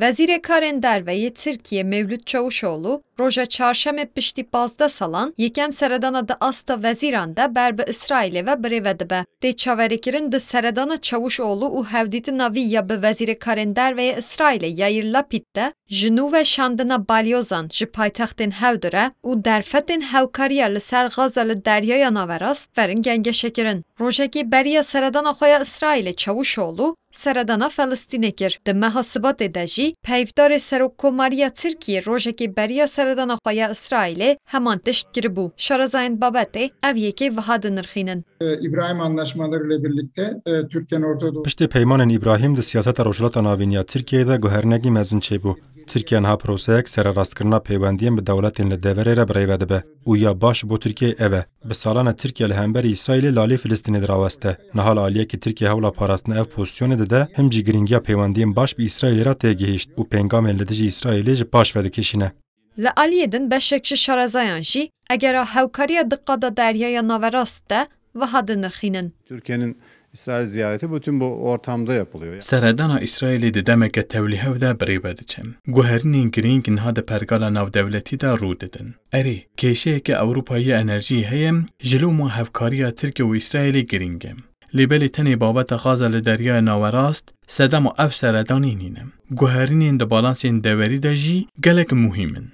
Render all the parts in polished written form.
Vezîrê Karên Derveyê Tirkiye Mevlût Çavuşoğlu roja çarşemê piştî 12 salan yekem seredana di asta vezîran de ber bi İsraîlê ve birêve dibe. Tê çaverêkirin di seredana Çavuşoğlu û hevdîtina wî ya bi Vezîrê Karên Derveyê İsraîlê Yair Lapid de ji nû ve şandina balyozan ji paytextên Hewdîr re û derfetên hewkariya li ser gaza li Deryaya Naverast verin gengeşekirin. Rojekî beriya seredana xwe ya İsraîlê Çavuşoğlu seredana Felistînê kir. Di meha Sibatê de jî peyvdarê Serokkomariya Tirkiye rojekî beriya seredana xwe ya İsraîlê heman tişt kiribû. Şarazayên babetê ev yekê wiha dinirxînin. İbrahim anlaşmaları ile birlikte Türkiye'nin Orta Doğu... Piştî peymanên İbrahim di siyaseta rojhilata navîniya Tirkiyeyê de guhernekî mezin çêbû. Tirkiye niha proseyek sererastkirina peywendiyên bi dewletên li deverê re birêve dibe. û ya baş bo Tirkiye ev e. Bi salan e Tirkiye li hemberî İsraîlê lalê Filistînê diraweste. Niha li aliyekî Tirkiye hewla parastina ev pozisyonê dide, him jî giringiya peywendiyên baş bi İsraîlê re tê gihîşt û pengamên li dijî İsraîlê ji paş ve dikişîne. Li aliyê din beşek ji şarazayan jî egera hewkariya diqa da Deryaya Naverast de wiha dinirxînin. Türkiye'nin İsrail ziyareti bütün bu ortamda yapılıyor. Seredana İsraîlê di demeke tewlîhev de birêve diçin. Guherinên girîng niha di pergala navdewletî de rû didin. Erê, kêşeyeke Ewropayî enerjî heye ji lûma hevkariya Tirkiye û İsraîlê girîng e. Lêbelê tenê babeta gaza li Deryaya Naverast sedema ev seredanî nîne. Guherinên di balansên deverî de jî gelek muhîm in.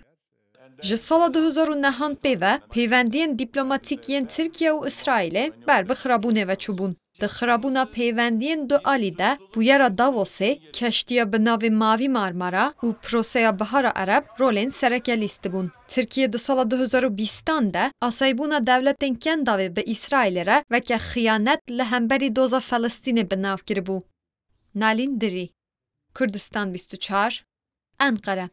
Ji sala 2009 pêve peywendiyên dîplomatîk yên Tirkiye û İsraîlê ber bi xirabûnê ve çûbûn. Di xirabûna peywendiyên du alî de bûyera Davosê, keştiya bi navê Mavî Marmara û proseya Bihara Ereb rolên sereke lîst dibûn. Tirkiye di sala 2020 de asaybûna dewletên Kendavê bi İsraîlê re veke xiyanet li hemberî doza Felistînê bi nav kiribû. Nalîn Dirî, Kurdistan 24, Enqere.